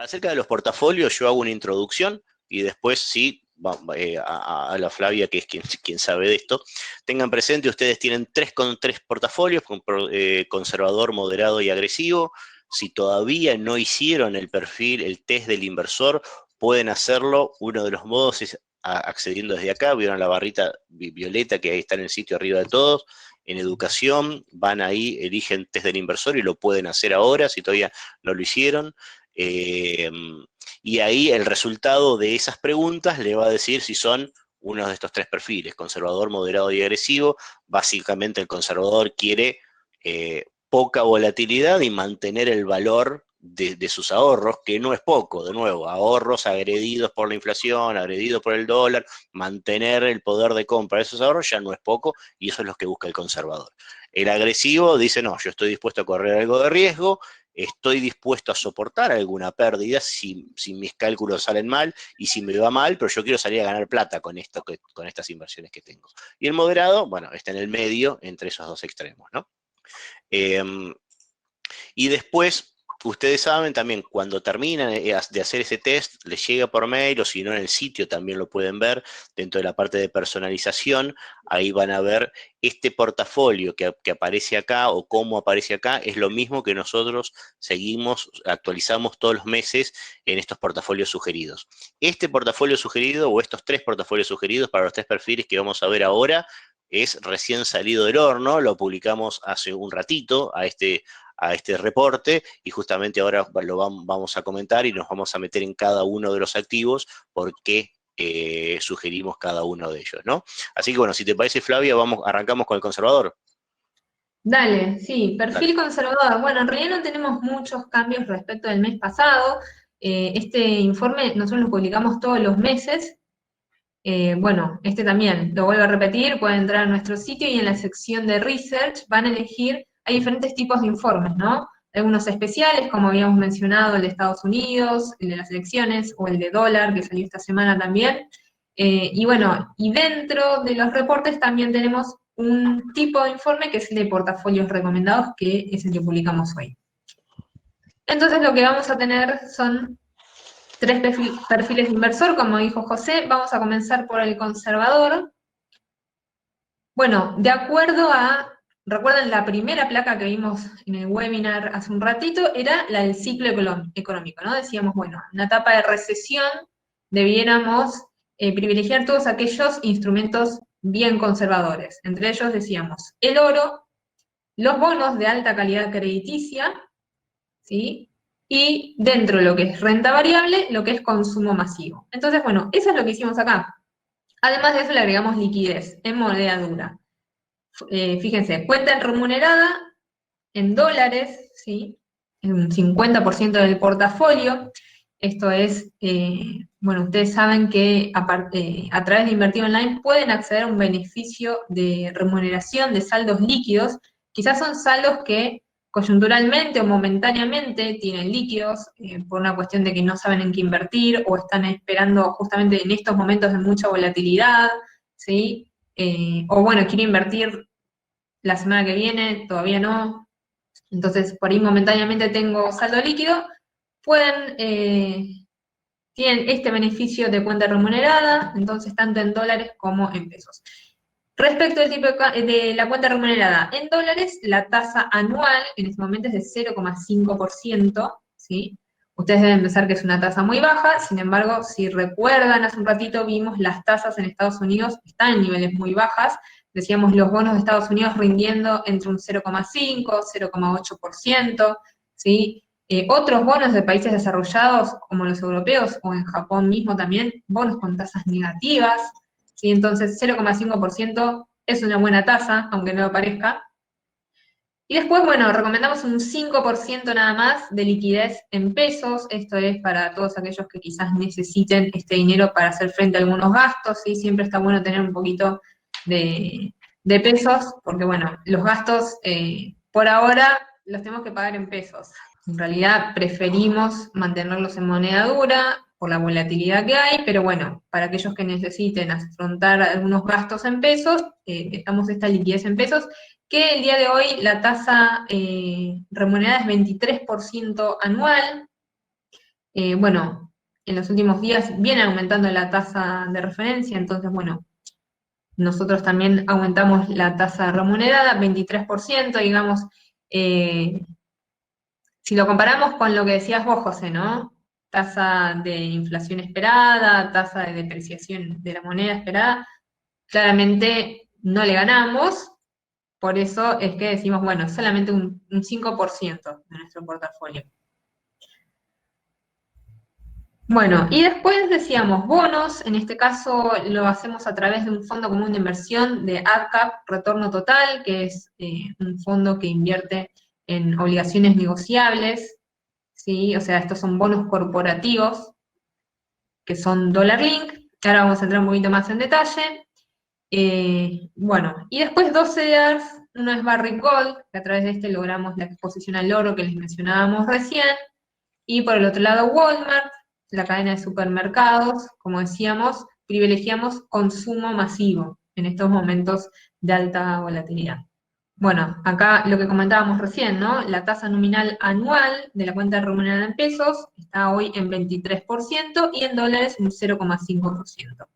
Acerca de los portafolios, yo hago una introducción y después sí, a la Flavia, que es quien sabe de esto. Tengan presente, ustedes tienen tres portafolios, conservador, moderado y agresivo. Si todavía no hicieron el perfil, el test del inversor, pueden hacerlo. Uno de los modos es accediendo desde acá. Vieron la barrita violeta que ahí está en el sitio arriba de todos. En educación, van ahí, eligen test del inversor y lo pueden hacer ahora si todavía no lo hicieron. Y ahí el resultado de esas preguntas le va a decir si son uno de estos tres perfiles, conservador, moderado y agresivo. Básicamente el conservador quiere poca volatilidad y mantener el valor de sus ahorros, que no es poco, de nuevo, ahorros agredidos por la inflación, agredidos por el dólar, mantener el poder de compra de esos ahorros ya no es poco, y eso es lo que busca el conservador. El agresivo dice, no, yo estoy dispuesto a correr algo de riesgo, estoy dispuesto a soportar alguna pérdida si mis cálculos salen mal y si me va mal, pero yo quiero salir a ganar plata con estas inversiones que tengo. Y el moderado, bueno, está en el medio entre esos dos extremos, ¿no? Y después, ustedes saben también, cuando terminan de hacer ese test, les llega por mail, o si no en el sitio también lo pueden ver, dentro de la parte de personalización, ahí van a ver este portafolio que aparece acá, o cómo aparece acá, es lo mismo que nosotros seguimos, actualizamos todos los meses en estos portafolios sugeridos. Este portafolio sugerido, o estos tres portafolios sugeridos para los tres perfiles que vamos a ver ahora, es recién salido del horno, lo publicamos hace un ratito a este reporte, y justamente ahora vamos a comentar y nos vamos a meter en cada uno de los activos por qué sugerimos cada uno de ellos, ¿no? Así que bueno, si te parece, Flavia, arrancamos con el conservador. Dale, sí, Dale. perfil conservador. Bueno, en realidad no tenemos muchos cambios respecto del mes pasado. Este informe nosotros lo publicamos todos los meses. Bueno, este también, lo vuelvo a repetir, pueden entrar a nuestro sitio y en la sección de Research van a elegir, hay diferentes tipos de informes, ¿no? Algunos especiales, como habíamos mencionado, el de Estados Unidos, el de las elecciones, o el de dólar, que salió esta semana también. Y bueno, y dentro de los reportes también tenemos un tipo de informe que es el de portafolios recomendados, que es el que publicamos hoy. Entonces lo que vamos a tener son tres perfiles de inversor, como dijo José. Vamos a comenzar por el conservador. Bueno, de acuerdo a, recuerden la primera placa que vimos en el webinar hace un ratito, era la del ciclo económico, ¿no? Decíamos, bueno, en una etapa de recesión debiéramos privilegiar todos aquellos instrumentos bien conservadores. Entre ellos decíamos el oro, los bonos de alta calidad crediticia, ¿sí? Y dentro de lo que es renta variable, lo que es consumo masivo. Entonces, bueno, eso es lo que hicimos acá. Además de eso, le agregamos liquidez en moneda dura. Fíjense, cuenta remunerada en dólares, ¿sí? En un 50% del portafolio. Esto es, bueno, ustedes saben que a través de invertir online pueden acceder a un beneficio de remuneración de saldos líquidos. Quizás son saldos que coyunturalmente o momentáneamente tienen líquidos por una cuestión de que no saben en qué invertir o están esperando justamente en estos momentos de mucha volatilidad, ¿sí? O bueno, quiero invertir la semana que viene, todavía no. Entonces, por ahí momentáneamente tengo saldo líquido, tienen este beneficio de cuenta remunerada, entonces tanto en dólares como en pesos. Respecto al tipo de la cuenta remunerada en dólares, la tasa anual en este momento es de 0,5%, ¿sí? Ustedes deben pensar que es una tasa muy baja, sin embargo, si recuerdan, hace un ratito vimos las tasas en Estados Unidos están en niveles muy bajas, decíamos los bonos de Estados Unidos rindiendo entre un 0,5, 0,8%, ¿sí? Otros bonos de países desarrollados, como los europeos o en Japón mismo también, bonos con tasas negativas, ¿sí? Entonces 0,5% es una buena tasa, aunque no lo parezca. Y después, bueno, recomendamos un 5% nada más de liquidez en pesos. Esto es para todos aquellos que quizás necesiten este dinero para hacer frente a algunos gastos, ¿sí? Siempre está bueno tener un poquito de pesos, porque bueno, los gastos por ahora los tenemos que pagar en pesos. En realidad preferimos mantenerlos en moneda dura por la volatilidad que hay, pero bueno, para aquellos que necesiten afrontar algunos gastos en pesos, estamos esta liquidez en pesos, que el día de hoy la tasa remunerada es 23% anual. Bueno, en los últimos días viene aumentando la tasa de referencia, entonces, bueno, nosotros también aumentamos la tasa remunerada, 23%, digamos, eh, si lo comparamos con lo que decías vos, José, ¿no? Tasa de inflación esperada, tasa de depreciación de la moneda esperada, claramente no le ganamos, por eso es que decimos, bueno, solamente un 5% de nuestro portafolio. Bueno, y después decíamos bonos, en este caso lo hacemos a través de un fondo común de inversión de AdCap Retorno Total, que es un fondo que invierte en obligaciones negociables, ¿sí? O sea, estos son bonos corporativos que son Dollar Link, que ahora vamos a entrar un poquito más en detalle. Bueno, y después dos CDRs, uno es Barrick Gold, que a través de este logramos la exposición al oro que les mencionábamos recién, y por el otro lado Walmart, la cadena de supermercados, como decíamos, privilegiamos consumo masivo en estos momentos de alta volatilidad. Bueno, acá lo que comentábamos recién, ¿no? La tasa nominal anual de la cuenta remunerada en pesos está hoy en 23% y en dólares un 0,5%.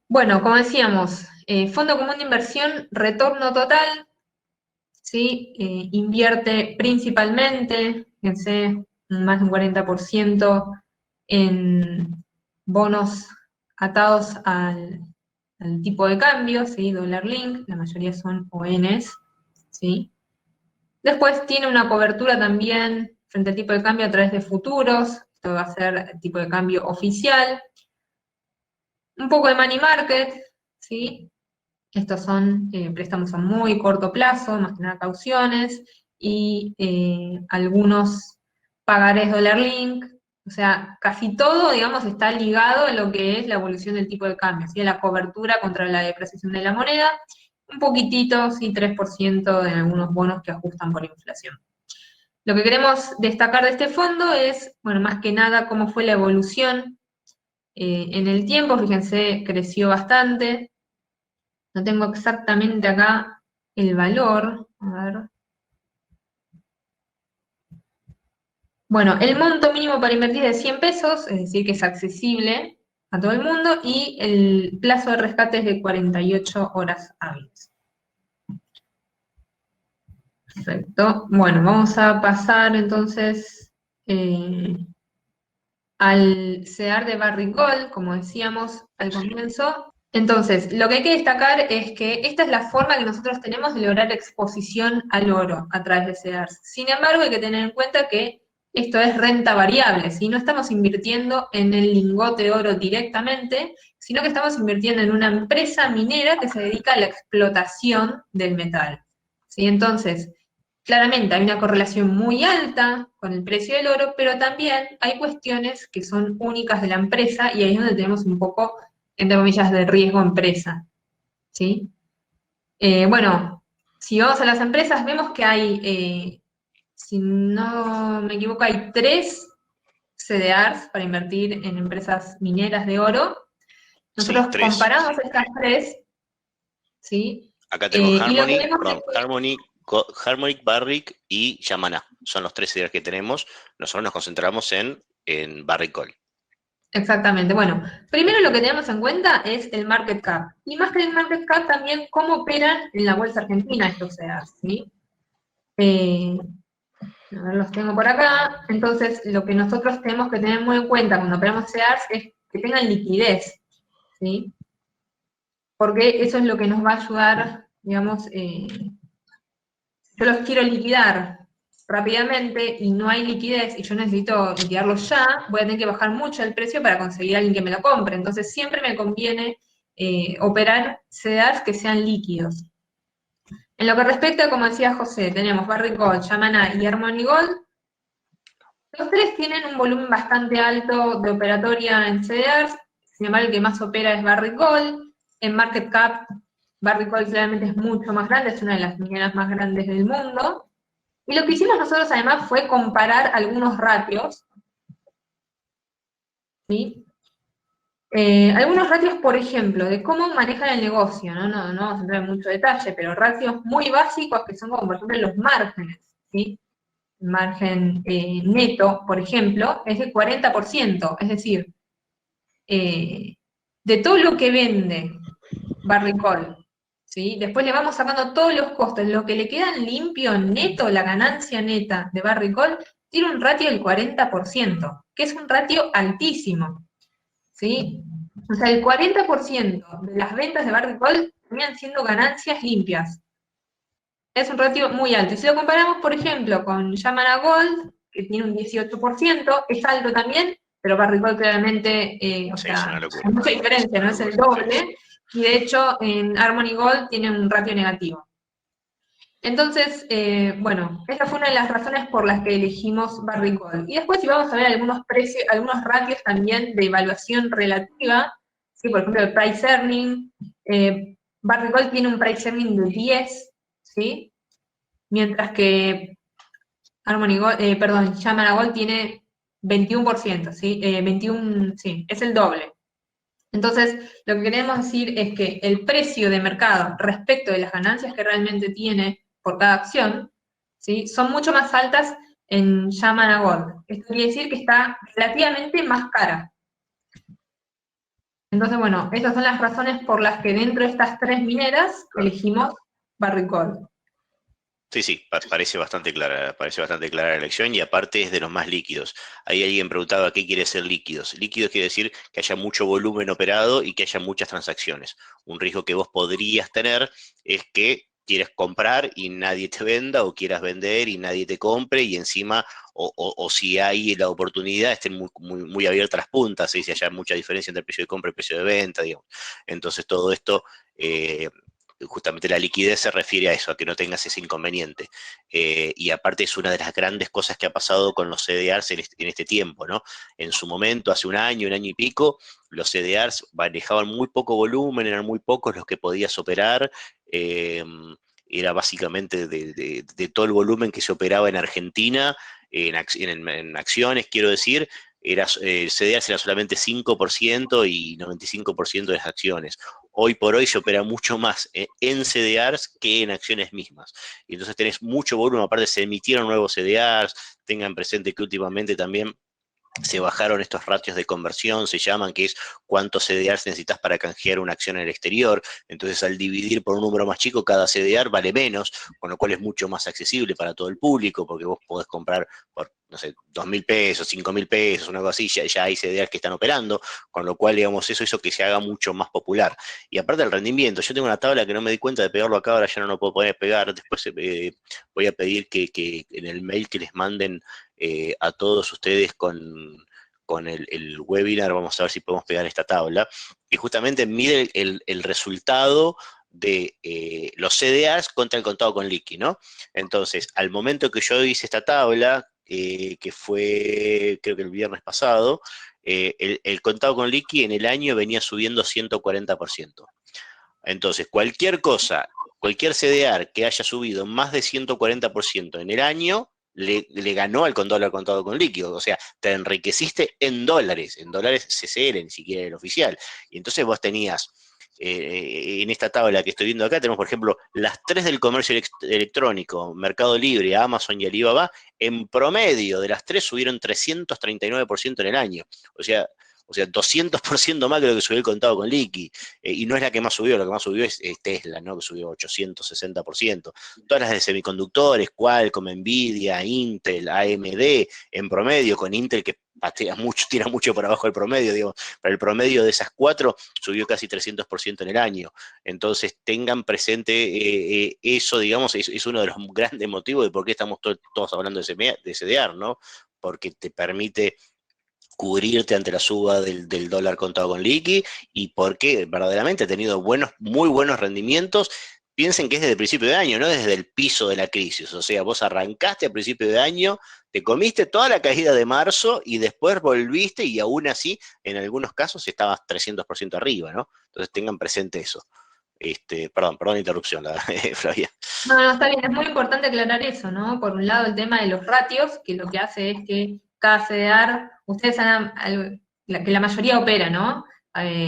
Bueno, como decíamos, fondo común de inversión, retorno total, ¿sí? Invierte principalmente, fíjense, más de un 40% en bonos atados al tipo de cambio, ¿sí? Dollar Link, la mayoría son ONs, ¿sí? Después tiene una cobertura también frente al tipo de cambio a través de futuros, esto va a ser el tipo de cambio oficial. Un poco de money market, ¿sí? Estos son préstamos a muy corto plazo, más que nada cauciones, y algunos pagarés Dollar Link, o sea, casi todo, digamos, está ligado a lo que es la evolución del tipo de cambio, ¿sí? A la cobertura contra la depreciación de la moneda, un poquitito, sí, 3% de algunos bonos que ajustan por inflación. Lo que queremos destacar de este fondo es, bueno, más que nada cómo fue la evolución en el tiempo, fíjense, creció bastante. No tengo exactamente acá el valor. A ver. Bueno, el monto mínimo para invertir es 100 pesos, es decir, que es accesible a todo el mundo, y el plazo de rescate es de 48 horas hábiles. Perfecto. Bueno, vamos a pasar entonces al CEDAR de Barrick Gold, como decíamos al comienzo. Entonces, lo que hay que destacar es que esta es la forma que nosotros tenemos de lograr exposición al oro a través de CEDARs. Sin embargo, hay que tener en cuenta que esto es renta variable, ¿sí? No estamos invirtiendo en el lingote de oro directamente, sino que estamos invirtiendo en una empresa minera que se dedica a la explotación del metal, ¿sí? Entonces, claramente hay una correlación muy alta con el precio del oro, pero también hay cuestiones que son únicas de la empresa y ahí es donde tenemos un poco, entre comillas, de riesgo empresa, ¿sí? Bueno, si vamos a las empresas, vemos que hay, si no me equivoco, hay 3 CDRs para invertir en empresas mineras de oro. Nosotros Sí, 3. comparamos estas 3, ¿sí? Acá tengo Y lo que Harmony, vemos es perdón, Harmony, Barrick y Yamana. Son los 3 ideas que tenemos. Nosotros nos concentramos en Barrick Gold. exactamente. Bueno, primero lo que tenemos en cuenta es el market cap. Y más que el market cap, también cómo operan en la bolsa argentina estos CEDARs, ¿sí? A ver, los tengo por acá. Entonces, lo que nosotros tenemos que tener muy en cuenta cuando operamos CEDARs es que tengan liquidez, ¿sí? Porque eso es lo que nos va a ayudar, digamos, yo los quiero liquidar rápidamente y no hay liquidez y yo necesito liquidarlos ya, voy a tener que bajar mucho el precio para conseguir a alguien que me lo compre. Entonces siempre me conviene operar CEDARs que sean líquidos. En lo que respecta, como decía José, tenemos Barrick Gold, Yamana y Harmony Gold. Los 3 tienen un volumen bastante alto de operatoria en CEDARs, sin embargo el que más opera es Barrick Gold. En market cap, Barrick Gold claramente es mucho más grande, es una de las mineras más grandes del mundo. Y lo que hicimos nosotros además fue comparar algunos ratios, ¿sí? Algunos ratios, por ejemplo, de cómo manejan el negocio, ¿no? No vamos a entrar en mucho detalle, pero ratios muy básicos que son como, por ejemplo, los márgenes, ¿sí? margen neto, por ejemplo, es del 40%, es decir, de todo lo que vende Barricol, ¿sí? Después le vamos sacando todos los costos, lo que le queda limpio, neto, la ganancia neta de Barricol, tiene un ratio del 40%, que es un ratio altísimo, ¿sí? O sea, el 40% de las ventas de Barricol terminan siendo ganancias limpias. Es un ratio muy alto. Y si lo comparamos, por ejemplo, con Yamana Gold, que tiene un 18%, es alto también, pero Barricol claramente, o Sí, es una sea, locura. hay mucha diferencia, no es el doble, y de hecho en Harmony Gold tiene un ratio negativo. Entonces, bueno, esa fue una de las razones por las que elegimos Barricol. Y después, si vamos a ver algunos precios, algunos ratios también de evaluación relativa, ¿sí? Por ejemplo, el price earning, Barricol tiene un price earning de 10, ¿sí? Mientras que Yamana Gold tiene 21%, ¿sí? 21, sí, es el doble. Entonces, lo que queremos decir es que el precio de mercado respecto de las ganancias que realmente tiene por cada acción, ¿sí? Son mucho más altas en Yamana Gold. Esto quiere decir que está relativamente más cara. Entonces, bueno, esas son las razones por las que dentro de estas tres mineras elegimos Barrick-Gold. Sí, sí, parece bastante clara la elección y aparte es de los más líquidos. Ahí alguien preguntaba qué quiere ser líquidos. Líquidos quiere decir que haya mucho volumen operado y que haya muchas transacciones. Un riesgo que vos podrías tener es que quieres comprar y nadie te venda o quieras vender y nadie te compre y encima, o si hay la oportunidad, estén muy abiertas las puntas, ¿sí? Si haya mucha diferencia entre el precio de compra y el precio de venta, digamos. Entonces todo esto... justamente la liquidez se refiere a eso, a que no tengas ese inconveniente. Y aparte es una de las grandes cosas que ha pasado con los CDRs en este tiempo, ¿no? En su momento, hace un año y pico, los CDRs manejaban muy poco volumen, eran muy pocos los que podías operar. Era básicamente de todo el volumen que se operaba en Argentina, en acciones, quiero decir, CDRs era solamente 5% y 95% de las acciones. Hoy por hoy se opera mucho más en CDRs que en acciones mismas. Y entonces tenés mucho volumen, aparte se emitieron nuevos CDRs, tengan presente que últimamente también se bajaron estos ratios de conversión, se llaman, que es cuántos CDRs necesitas para canjear una acción en el exterior. Entonces, al dividir por un número más chico, cada CDR vale menos, con lo cual es mucho más accesible para todo el público, porque vos podés comprar por, no sé, 2.000 pesos, 5.000 pesos, una cosa así, ya hay CDRs que están operando, con lo cual, digamos, eso hizo que se haga mucho más popular. Y aparte del rendimiento, yo tengo una tabla que no me di cuenta de pegarlo acá, ahora ya no lo puedo poder pegar, después voy a pedir que en el mail que les manden a todos ustedes con el webinar, vamos a ver si podemos pegar esta tabla, que justamente mide el resultado de los CDRs contra el contado con liqui, ¿no? Entonces, al momento que yo hice esta tabla, que fue creo que el viernes pasado, el contado con liqui en el año venía subiendo 140%. Entonces, cualquier CDR que haya subido más de 140% en el año, le ganó al contado con líquido. O sea, te enriqueciste en dólares CCL, ni siquiera el oficial. Y entonces vos tenías, en esta tabla que estoy viendo acá, tenemos, por ejemplo, las tres del comercio electrónico, Mercado Libre, Amazon y Alibaba, en promedio de las tres subieron 339% en el año. O sea, 200% más que lo que subió el contado con liqui. Y no es la que más subió, lo que más subió es Tesla, ¿no? Que subió 860%. Todas las de semiconductores, Qualcomm, Nvidia, Intel, AMD, en promedio, con Intel que tira mucho por abajo del promedio, digo, pero el promedio de esas cuatro subió casi 300% en el año. Entonces tengan presente eso, digamos, es uno de los grandes motivos de por qué estamos todos hablando de CDR, ¿no? Porque te permite cubrirte ante la suba del dólar contado con liqui y porque verdaderamente ha tenido muy buenos rendimientos. Piensen que es desde el principio de año, no desde el piso de la crisis. O sea, vos arrancaste a principio de año, te comiste toda la caída de marzo y después volviste y aún así, en algunos casos, estabas 300% arriba, ¿no? Entonces tengan presente eso. Perdón la interrupción, Flavia. No, no, está bien, es muy importante aclarar eso, ¿no? Por un lado el tema de los ratios, que lo que hace es que cada CDR, que la mayoría opera, ¿no?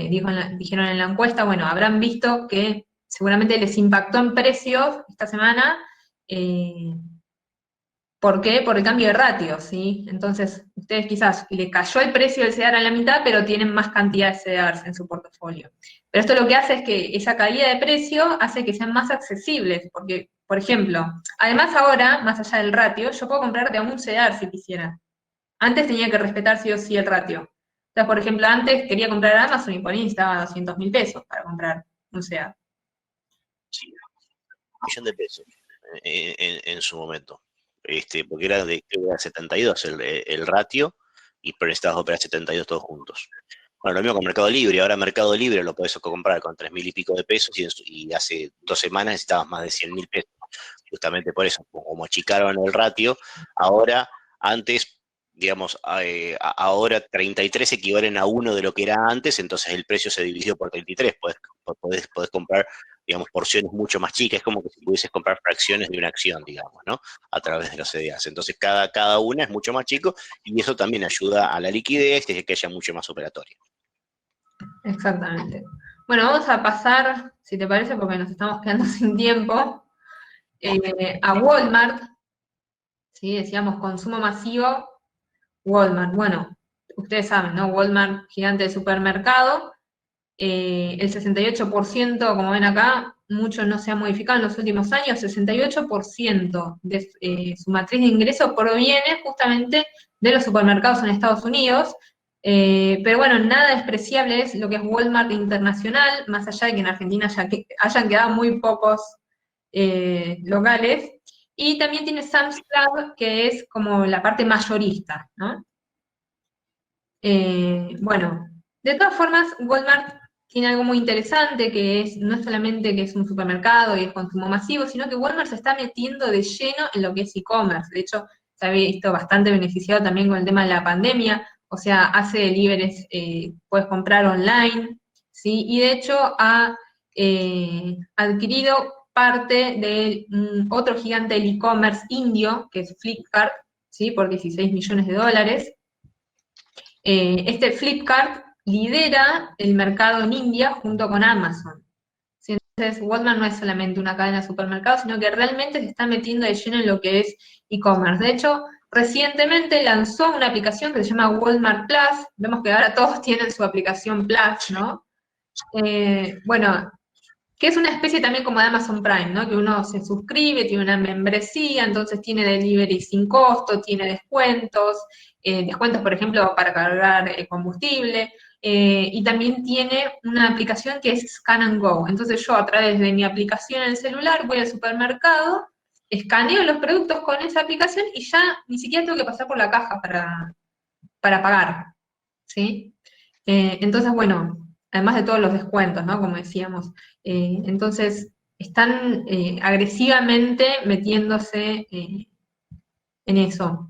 Dijeron en la encuesta, bueno, habrán visto que seguramente les impactó en precios esta semana, ¿Por qué? Por el cambio de ratio, ¿sí? Entonces, ustedes quizás le cayó el precio del CEDAR a la mitad, pero tienen más cantidad de CEDARs en su portafolio. Pero esto lo que hace es que esa caída de precio hace que sean más accesibles, porque, por ejemplo, además ahora, más allá del ratio, yo puedo comprar de a un CEDAR si quisiera. Antes tenía que respetar sí o sí el ratio. O sea, por ejemplo, antes quería comprar Amazon y por ahí estaba 200.000 pesos para comprar un CEDAR. Sí, 1.000.000 de pesos en su momento. Porque era creo que era 72 el ratio, pero necesitabas operar 72 todos juntos. Bueno, lo mismo con Mercado Libre. Ahora Mercado Libre lo podés comprar con 3.000 y pico de pesos y hace 2 semanas necesitabas más de 100.000 pesos. Justamente por eso, como achicaron el ratio, ahora, antes, digamos, ahora 33 equivalen a uno de lo que era antes, entonces el precio se dividió por 33. Podés comprar, digamos, porciones mucho más chicas, es como que si pudieses comprar fracciones de una acción, digamos, ¿no? A través de los CDAs. Entonces cada una es mucho más chico y eso también ayuda a la liquidez y a que haya mucho más operatoria. Exactamente. Bueno, vamos a pasar, si te parece, porque nos estamos quedando sin tiempo, a Walmart, ¿sí? Decíamos consumo masivo, Walmart. Bueno, ustedes saben, ¿no? Walmart, gigante de supermercado, el 68%, como ven acá, mucho no se ha modificado en los últimos años, 68% de su matriz de ingresos proviene justamente de los supermercados en Estados Unidos, pero bueno, nada despreciable es lo que es Walmart internacional, más allá de que en Argentina hayan quedado muy pocos locales, y también tiene Sam's Club, que es como la parte mayorista, ¿no? Bueno, de todas formas, Walmart tiene algo muy interesante, que es, no es solamente que es un supermercado y es consumo masivo, sino que Walmart se está metiendo de lleno en lo que es e-commerce. De hecho, se ha visto bastante beneficiado también con el tema de la pandemia, o sea, hace deliveries, puedes comprar online, ¿sí? Y de hecho ha adquirido parte de otro gigante del e-commerce indio, que es Flipkart, ¿sí? Por 16 millones de dólares. Este Flipkart lidera el mercado en India junto con Amazon. ¿Sí? Entonces, Walmart no es solamente una cadena de supermercados, sino que realmente se está metiendo de lleno en lo que es e-commerce. De hecho, recientemente lanzó una aplicación que se llama Walmart Plus. Vemos que ahora todos tienen su aplicación Plus, ¿no? Bueno, que es una especie también como de Amazon Prime, ¿no? Que uno se suscribe, tiene una membresía, entonces tiene delivery sin costo, tiene descuentos, por ejemplo, para cargar combustible, y también tiene una aplicación que es Scan and Go. Entonces yo a través de mi aplicación en el celular voy al supermercado, escaneo los productos con esa aplicación y ya ni siquiera tengo que pasar por la caja para pagar, ¿sí? Entonces, bueno, además de todos los descuentos, ¿no? Como decíamos. Entonces, están agresivamente metiéndose en eso.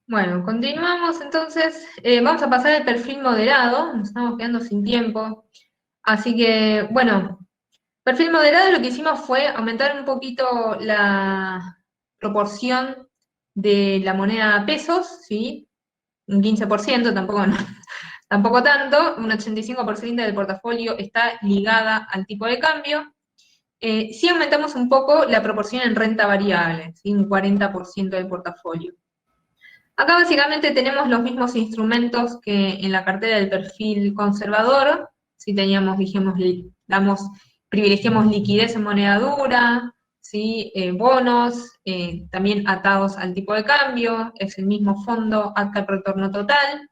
Bueno, continuamos entonces. Vamos a pasar al perfil moderado, nos estamos quedando sin tiempo. Así que, bueno, perfil moderado lo que hicimos fue aumentar un poquito la proporción de la moneda pesos, ¿sí? Un 15%, tampoco tanto, un 85% del portafolio está ligada al tipo de cambio. Sí aumentamos un poco la proporción en renta variable, ¿sí? Un 40% del portafolio. Acá básicamente tenemos los mismos instrumentos que en la cartera del perfil conservador. Si teníamos, dijimos, privilegiamos liquidez en moneda dura, ¿sí? Bonos, también atados al tipo de cambio, es el mismo fondo hasta el retorno total.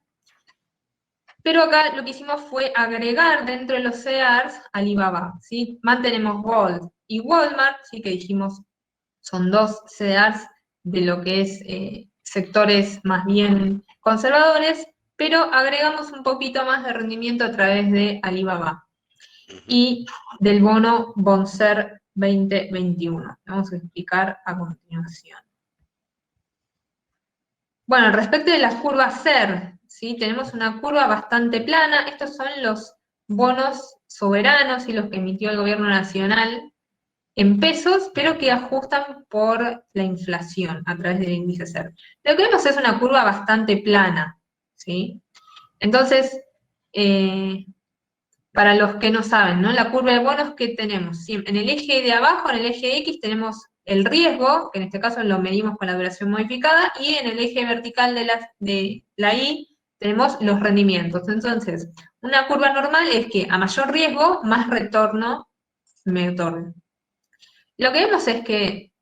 Pero acá lo que hicimos fue agregar dentro de los CEDARs Alibaba, ¿sí? Mantenemos Gold y Walmart, ¿sí? Que dijimos son dos CEDARs de lo que es sectores más bien conservadores, pero agregamos un poquito más de rendimiento a través de Alibaba y del bono Bonser 2021. Vamos a explicar a continuación. Bueno, respecto de la curva SER, ¿sí? Tenemos una curva bastante plana. Estos son los bonos soberanos y los que emitió el gobierno nacional en pesos, pero que ajustan por la inflación a través del índice SER. Lo que vemos es una curva bastante plana, ¿sí? Entonces, para los que no saben, ¿no? La curva de bonos que tenemos, en el eje de abajo, en el eje X, tenemos el riesgo, que en este caso lo medimos con la duración modificada, y en el eje vertical de la Y tenemos los rendimientos. Entonces, una curva normal es que a mayor riesgo, más retorno me otorga. Lo que vemos es que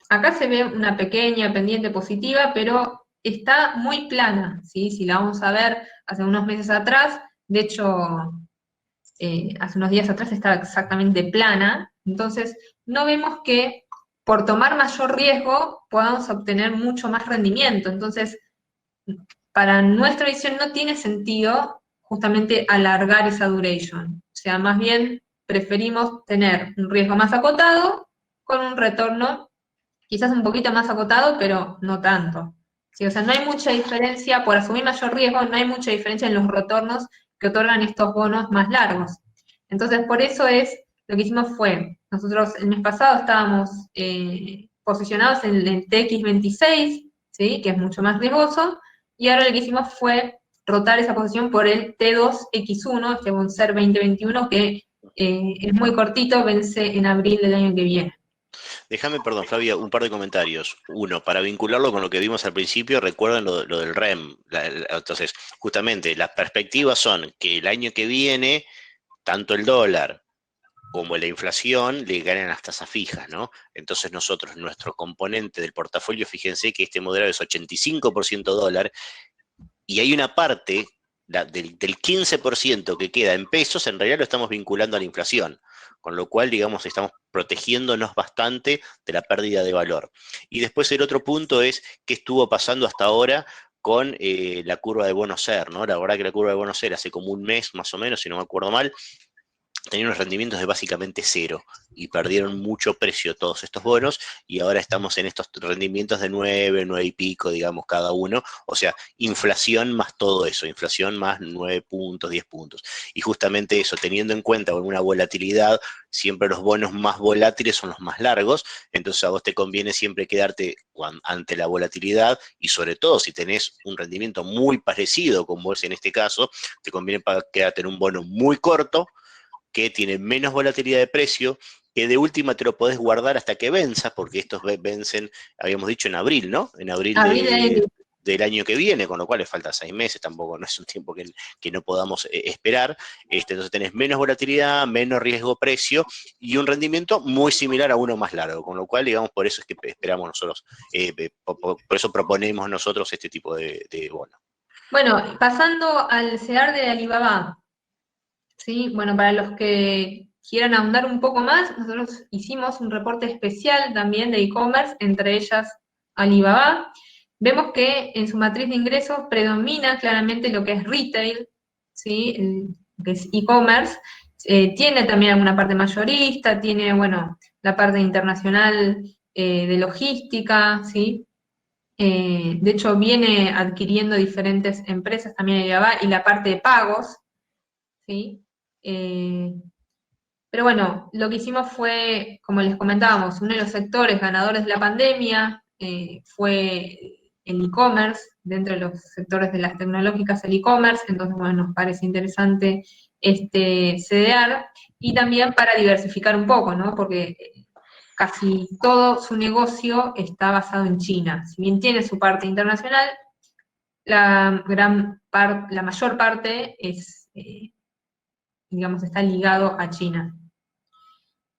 acá se ve una pequeña pendiente positiva, pero está muy plana, ¿sí? Si la vamos a ver hace unos meses atrás, de hecho, hace unos días atrás estaba exactamente plana, entonces no vemos que por tomar mayor riesgo podamos obtener mucho más rendimiento. Entonces, para nuestra visión no tiene sentido justamente alargar esa duration. O sea, más bien preferimos tener un riesgo más acotado con un retorno quizás un poquito más acotado, pero no tanto. ¿Sí? O sea, no hay mucha diferencia, por asumir mayor riesgo, no hay mucha diferencia en los retornos que otorgan estos bonos más largos. Entonces, por eso lo que hicimos fue, nosotros el mes pasado estábamos posicionados en el TX26, ¿sí? Que es mucho más riesgoso, y ahora lo que hicimos fue rotar esa posición por el T2X1, este Bonser 2021, que es muy cortito, vence en abril del año que viene. Déjame, perdón, Flavia, un par de comentarios. Uno, para vincularlo con lo que vimos al principio, recuerden lo del REM. Entonces, justamente, las perspectivas son que el año que viene, tanto el dólar como la inflación le ganan las tasas fijas, ¿no? Entonces nosotros, nuestro componente del portafolio, fíjense que este modelo es 85% dólar, y hay una parte del 15% que queda en pesos, en realidad lo estamos vinculando a la inflación, con lo cual, digamos, estamos protegiéndonos bastante de la pérdida de valor. Y después el otro punto es qué estuvo pasando hasta ahora con la curva de bono SER, ¿no? La verdad que la curva de bono SER hace como un mes más o menos, si no me acuerdo mal, tenían unos rendimientos de básicamente cero y perdieron mucho precio todos estos bonos y ahora estamos en estos rendimientos de 9 y pico, digamos, cada uno. O sea, inflación más todo eso, inflación más 9 puntos, 10 puntos. Y justamente eso, teniendo en cuenta una volatilidad, siempre los bonos más volátiles son los más largos, entonces a vos te conviene siempre quedarte ante la volatilidad y sobre todo si tenés un rendimiento muy parecido como es en este caso, te conviene quedarte en un bono muy corto, que tiene menos volatilidad de precio, que de última te lo podés guardar hasta que venza, porque estos vencen, habíamos dicho, en abril, ¿no? En abril Abril del año que del año que viene, con lo cual le falta 6 meses, tampoco no es un tiempo que no podamos esperar. Entonces tenés menos volatilidad, menos riesgo-precio y un rendimiento muy similar a uno más largo, con lo cual, digamos, por eso es que esperamos nosotros, por eso proponemos nosotros este tipo de bono. Bueno, pasando al CEDAR de Alibaba, ¿sí? Bueno, para los que quieran ahondar un poco más, nosotros hicimos un reporte especial también de e-commerce, entre ellas Alibaba. Vemos que en su matriz de ingresos predomina claramente lo que es retail, ¿sí? Que es e-commerce. Tiene también alguna parte mayorista, tiene, bueno, la parte internacional de logística, ¿sí? De hecho, viene adquiriendo diferentes empresas también Alibaba y la parte de pagos, ¿sí? Eh, pero bueno, lo que hicimos fue, como les comentábamos, uno de los sectores ganadores de la pandemia fue el e-commerce, dentro de los sectores de las tecnológicas el e-commerce, entonces bueno, nos parece interesante este CDR, y también para diversificar un poco, ¿no? Porque casi todo su negocio está basado en China. Si bien tiene su parte internacional, la mayor parte es, digamos, está ligado a China.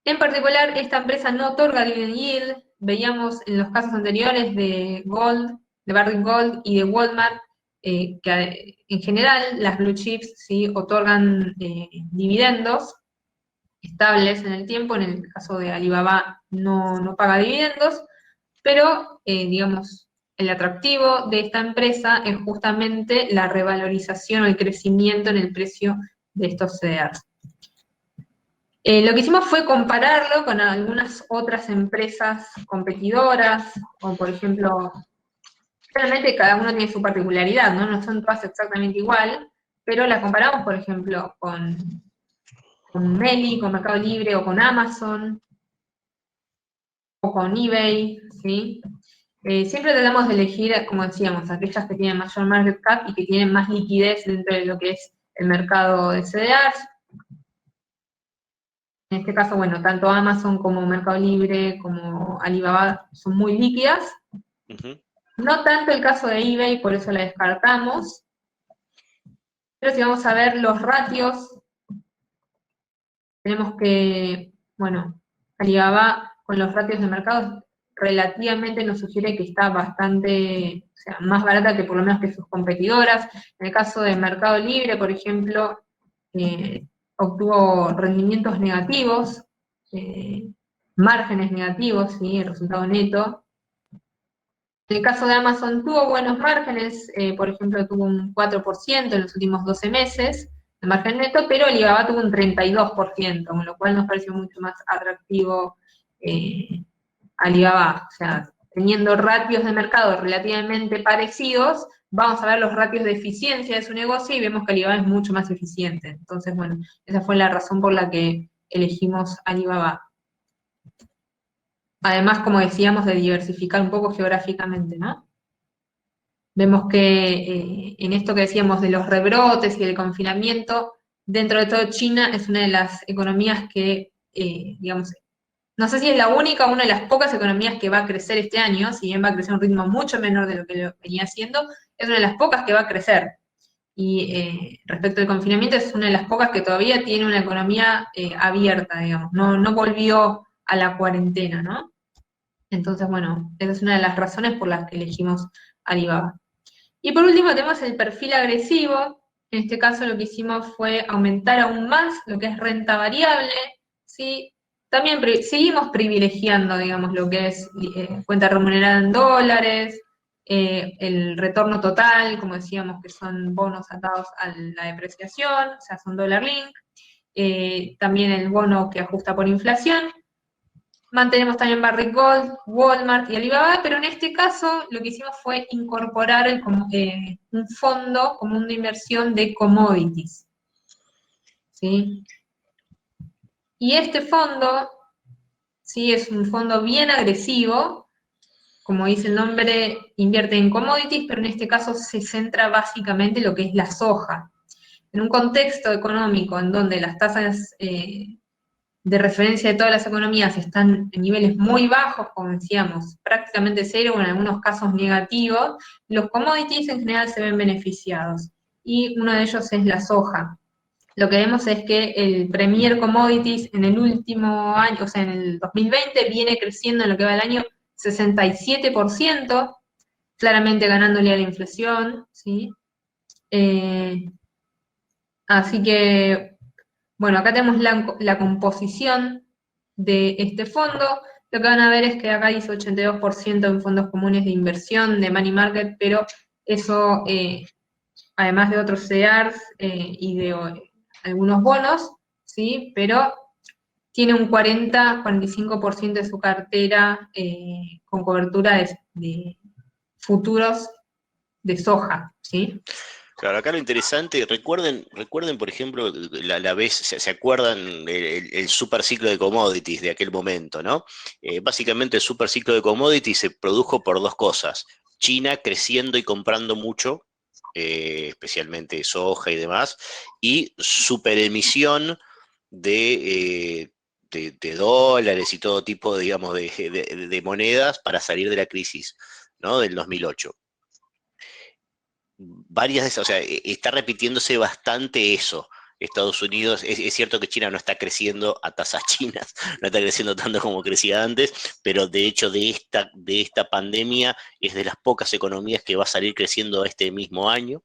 En particular, esta empresa no otorga dividend yield. Veíamos en los casos anteriores de Gold, de Barrick Gold y de Walmart, que en general las blue chips sí otorgan dividendos estables en el tiempo. En el caso de Alibaba no paga dividendos, pero digamos, el atractivo de esta empresa es justamente la revalorización o el crecimiento en el precio de estos CDRs. Lo que hicimos fue compararlo con algunas otras empresas competidoras, como por ejemplo, realmente cada uno tiene su particularidad, ¿no? No son todas exactamente igual, pero la comparamos, por ejemplo, con Meli, con Mercado Libre, o con Amazon, o con eBay, ¿sí? Siempre tratamos de elegir, como decíamos, aquellas que tienen mayor market cap y que tienen más liquidez dentro de lo que es el mercado de CDRs. En este caso, bueno, tanto Amazon como Mercado Libre como Alibaba son muy líquidas. Ujú. No tanto el caso de eBay, por eso la descartamos. Pero si vamos a ver los ratios, tenemos que, bueno, Alibaba con los ratios de mercado relativamente nos sugiere que está bastante, o sea, más barata que por lo menos que sus competidoras. En el caso de Mercado Libre, por ejemplo, eh, obtuvo rendimientos negativos, eh, márgenes negativos, ¿sí? El resultado neto. En el caso de Amazon tuvo buenos márgenes, por ejemplo, tuvo un 4% en los últimos 12 meses de margen neto, pero Alibaba tuvo un 32%, con lo cual nos pareció mucho más atractivo Alibaba. O sea, teniendo ratios de mercado relativamente parecidos, vamos a ver los ratios de eficiencia de su negocio y vemos que Alibaba es mucho más eficiente. Entonces, bueno, esa fue la razón por la que elegimos Alibaba. Además, como decíamos, de diversificar un poco geográficamente, ¿no? Vemos que en esto que decíamos de los rebrotes y del confinamiento, dentro de todo China es una de las economías que, digamos, no sé si es la única o una de las pocas economías que va a crecer este año, si bien va a crecer a un ritmo mucho menor de lo que lo venía haciendo, es una de las pocas que va a crecer. Y respecto al confinamiento, es una de las pocas que todavía tiene una economía abierta, digamos, no volvió a la cuarentena, ¿no? Entonces, bueno, esa es una de las razones por las que elegimos Alibaba. Y por último tenemos el perfil agresivo. En este caso lo que hicimos fue aumentar aún más lo que es renta variable, ¿sí? También seguimos privilegiando, digamos, lo que es cuenta remunerada en dólares, el retorno total, como decíamos, que son bonos atados a la depreciación, o sea, son dólar link, también el bono que ajusta por inflación. Mantenemos también Barrick Gold, Walmart y Alibaba, pero en este caso lo que hicimos fue incorporar un fondo común de inversión de commodities, ¿sí? Y este fondo, sí, es un fondo bien agresivo, como dice el nombre, invierte en commodities, pero en este caso se centra básicamente en lo que es la soja. En un contexto económico en donde las tasas de referencia de todas las economías están en niveles muy bajos, como decíamos, prácticamente cero o en algunos casos negativos, los commodities en general se ven beneficiados. Y uno de ellos es la soja. Lo que vemos es que el Premier Commodities en el último año, o sea, en el 2020, viene creciendo en lo que va del año 67%, claramente ganándole a la inflación, ¿sí? Así que bueno, acá tenemos la composición de este fondo. Lo que van a ver es que acá dice 82% en fondos comunes de inversión, de money market, pero eso, además de otros CEARs y de algunos bonos, ¿sí? Pero tiene un 40-45% de su cartera con cobertura de futuros de soja, ¿sí? Claro, acá lo interesante, recuerden por ejemplo, la vez, se acuerdan el super ciclo de commodities de aquel momento, ¿no? Básicamente el super ciclo de commodities se produjo por dos cosas. China creciendo y comprando mucho, especialmente soja y demás, y superemisión de dólares y todo tipo, digamos, de monedas para salir de la crisis, ¿no? Del 2008. Varias de esas, o sea, está repitiéndose bastante eso. Estados Unidos, es cierto que China no está creciendo a tasas chinas, no está creciendo tanto como crecía antes, pero de hecho de esta pandemia es de las pocas economías que va a salir creciendo este mismo año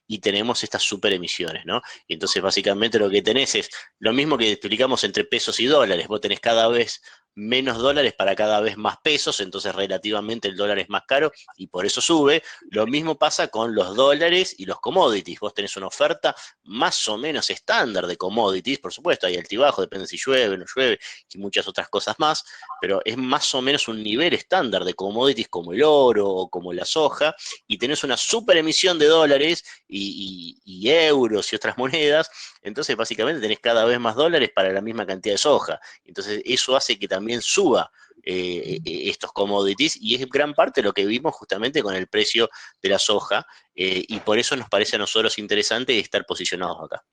y tenemos estas super emisiones, ¿no? Y entonces básicamente lo que tenés es lo mismo que explicamos entre pesos y dólares, vos tenés cada vez menos dólares para cada vez más pesos, entonces relativamente el dólar es más caro y por eso sube. Lo mismo pasa con los dólares y los commodities. Vos tenés una oferta más o menos estándar de commodities, por supuesto, hay altibajo, depende si llueve, no llueve y muchas otras cosas más, pero es más o menos un nivel estándar de commodities como el oro o como la soja, y tenés una super emisión de dólares y euros y otras monedas, entonces básicamente tenés cada vez más dólares para la misma cantidad de soja. Entonces eso hace que también suba estos commodities y es gran parte de lo que vimos justamente con el precio de la soja y por eso nos parece a nosotros interesante estar posicionados acá.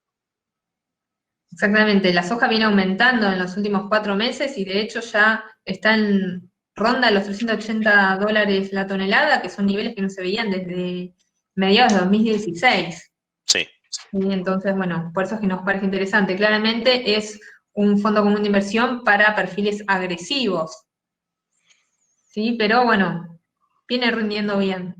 Exactamente, la soja viene aumentando en los últimos 4 meses y de hecho ya está en ronda los $380 la tonelada, que son niveles que no se veían desde mediados de 2016. Sí. Y entonces, bueno, por eso es que nos parece interesante. Claramente es un fondo común de inversión para perfiles agresivos, ¿sí? Pero bueno, viene rindiendo bien.